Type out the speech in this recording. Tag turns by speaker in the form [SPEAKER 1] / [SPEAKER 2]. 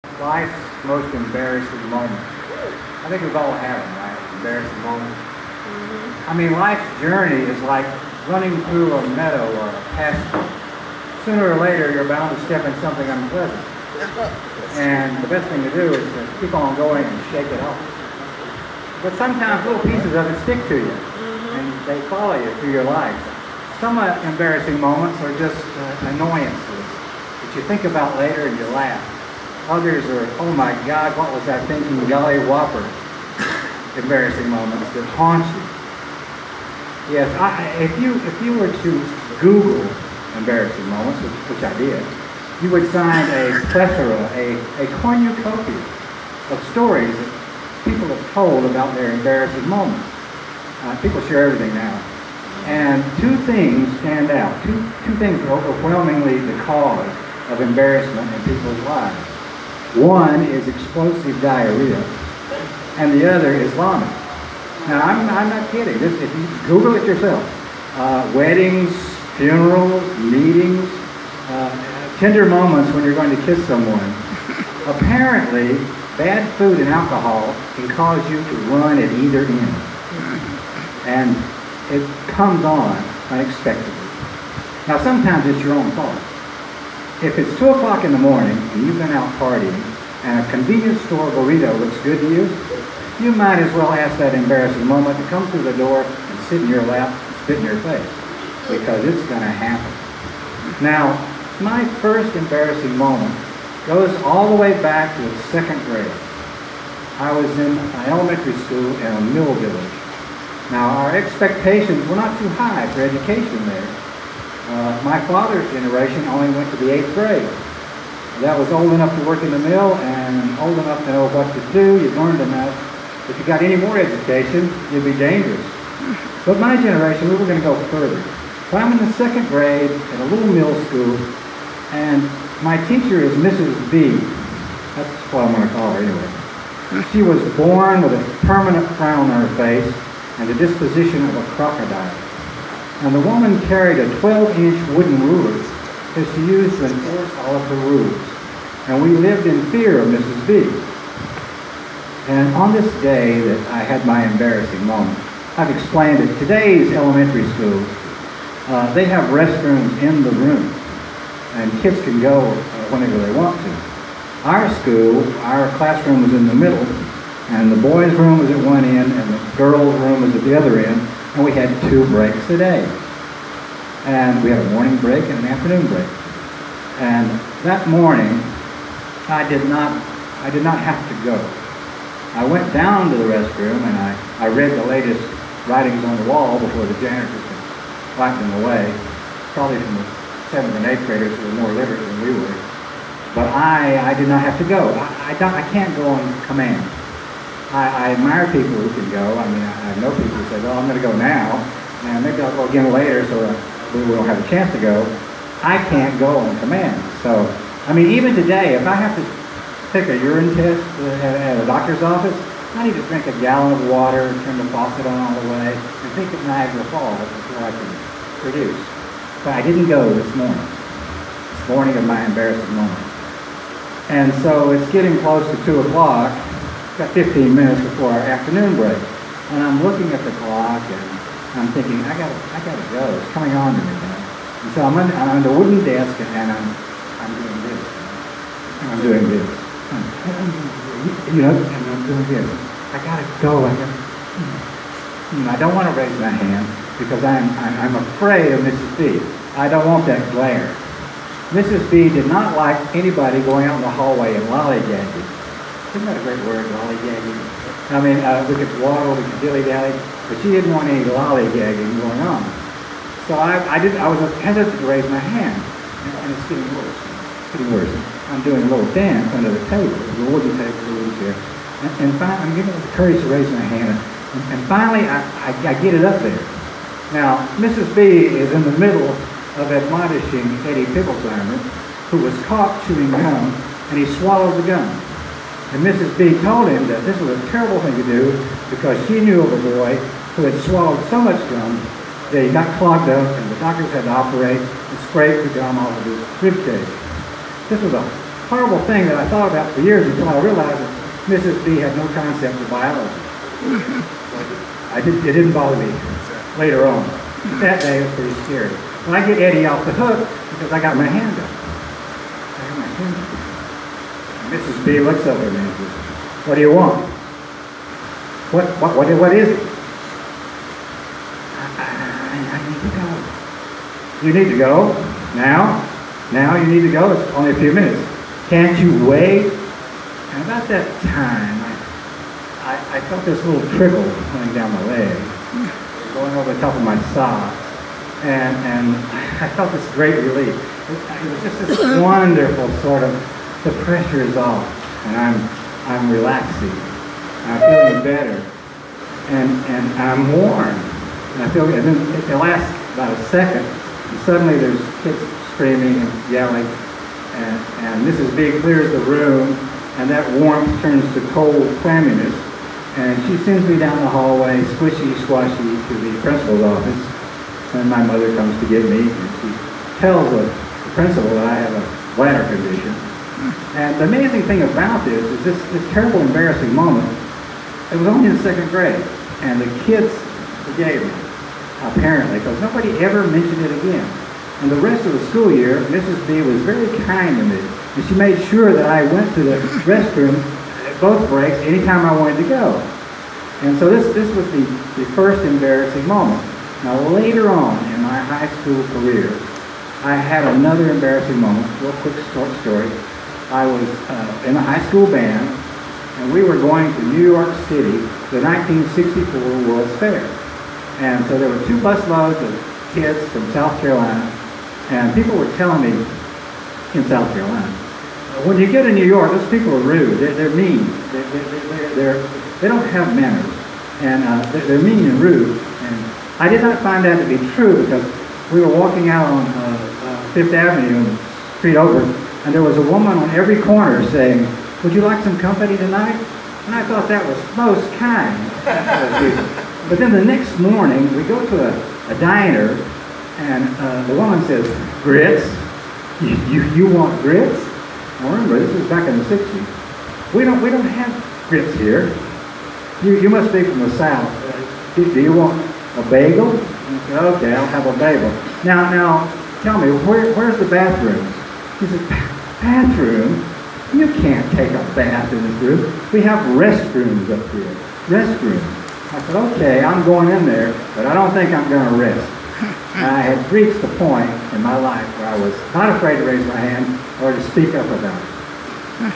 [SPEAKER 1] Life's most embarrassing moment. I think we've all had them, right? Embarrassing moments. I mean, life's journey is like running through a meadow or a pasture. Sooner or later, you're bound to step in something unpleasant. And the best thing to do is to keep on going and shake it off. But sometimes little pieces of it stick to you, and they follow you through your life. Some embarrassing moments are just annoyances that you think about later and you laugh. Others are, oh my God, what was I thinking, golly whopper, embarrassing moments that haunt you. Yes, if you were to Google embarrassing moments, which I did, you would find a plethora, a cornucopia of stories that people have told about their embarrassing moments. People share everything now. And two things stand out. Two things are overwhelmingly the cause of embarrassment in people's lives. One is explosive diarrhea, and the other is vomit. Now, I'm not kidding. If you Google it yourself, weddings, funerals, meetings, tender moments when you're going to kiss someone. Apparently, bad food and alcohol can cause you to run at either end. And it comes on unexpectedly. Now, sometimes it's your own fault. If it's 2 o'clock in the morning and you've been out partying and a convenience store burrito looks good to you, you might as well ask that embarrassing moment to come through the door and sit in your lap and spit in your face, because it's going to happen. Now, my first embarrassing moment goes all the way back to the 2nd grade. I was in elementary school in a mill village. Now, our expectations were not too high for education there. My father's generation only went to the 8th grade. That was old enough to work in the mill and old enough to know what to do. You'd learned enough. If you got any more education, you'd be dangerous. But my generation, we were going to go further. So I'm in the 2nd grade at a little mill school, and my teacher is Mrs. B. That's what I'm going to call her anyway. She was born with a permanent frown on her face and the disposition of a crocodile. And the woman carried a 12-inch wooden ruler that she used to enforce all of her rules. And we lived in fear of Mrs. B. And on this day that I had my embarrassing moment, I've explained that today's elementary schools, they have restrooms in the room, and kids can go whenever they want to. Our school, our classroom was in the middle, and the boys' room was at one end, and the girls' room was at the other end, and we had 2 breaks a day. And we had a morning break and an afternoon break. And that morning, I did not have to go. I went down to the restroom, and I read the latest writings on the wall before the janitors could wipe them away, probably from the 7th and 8th graders who were more literate than we were. But I did not have to go. I can't go on command. I admire people who can go. I mean, I know people who say, well, I'm going to go now, and maybe I'll go again later so we won't have a chance to go. I can't go on command. So, I mean, even today, if I have to take a urine test at a doctor's office, I need to drink a gallon of water, turn the faucet on all the way, and think of Niagara Falls before I can produce. But I didn't go this morning of my embarrassing moment. And so it's getting close to 2 o'clock. Got 15 minutes before our afternoon break, and I'm looking at the clock and I'm thinking, I gotta go. It's coming on to me now. And so I'm on the wooden desk, and I'm doing this, and I'm doing this, and I'm doing this. I gotta go. I don't want to raise my hand because I'm afraid of Mrs. B. I don't want that glare. Mrs. B did not like anybody going out in the hallway and lollygagging. Isn't that a great word, lollygagging? I mean, we could waddle, we could dilly-dally, but she didn't want any lollygagging going on. So I was hesitant to raise my hand, and it's getting worse. It's getting worse. I'm doing a little dance under the table, the wooden table, the wooden chair, and finally, I'm getting the courage to raise my hand, and finally, I get it up there. Now, Mrs. B is in the middle of admonishing Eddie Picklesheimer, who was caught chewing gum, and he swallowed the gum. And Mrs. B told him that this was a terrible thing to do because she knew of a boy who had swallowed so much gum that he got clogged up, and the doctors had to operate and scrape the gum off of his rib cage. This was a horrible thing that I thought about for years until I realized that Mrs. B had no concept of biology. It didn't bother me later on. That day was pretty scary. When I get Eddie off the hook, because I got my hand up. I got my hand up. Mrs. B looks over at me and says, "What do you want?" What is it? I need to go. You need to go? Now? Now you need to go? It's only a few minutes. Can't you wait? And about that time, I felt this little trickle running down my leg, going over the top of my sock, and I felt this great relief. It was just this wonderful sort of, the pressure is off, and I'm relaxing, and I'm feeling better, and I'm warm, and I feel good. And then it lasts about a second, and suddenly there's kids screaming and yelling, and Mrs. B clears the room, and that warmth turns to cold clamminess, and she sends me down the hallway, squishy, squashy, to the principal's office, and my mother comes to get me, and she tells the principal that I have a bladder condition. And the amazing thing about this is this terrible, embarrassing moment, it was only in the second grade, and the kids forgave me, apparently, because nobody ever mentioned it again. And the rest of the school year, Mrs. B was very kind to me, and she made sure that I went to the restroom at both breaks anytime I wanted to go. And so this was the first embarrassing moment. Now later on in my high school career, I had another embarrassing moment. Real quick short story. I was in a high school band, and we were going to New York City, the 1964 World's Fair. And so there were 2 busloads of kids from South Carolina, and people were telling me in South Carolina, when you get to New York, those people are rude. They're mean. They don't have manners, and they're mean and rude. And I did not find that to be true, because we were walking out on Fifth Avenue, and street over, and there was a woman on every corner saying, "Would you like some company tonight?" And I thought that was most kind. But then the next morning, we go to a diner, and the woman says, "Grits? You want grits?" Now remember, this was back in the 60s. We don't have grits here. You must be from the South. Do you want a bagel? And I said, "Okay, I'll have a bagel." Now, tell me, where's the bathroom? He said, "Bathroom? You can't take a bath in this room. We have restrooms up here. Restrooms." I said, "Okay, I'm going in there, but I don't think I'm going to rest." I had reached the point in my life where I was not afraid to raise my hand or to speak up about it.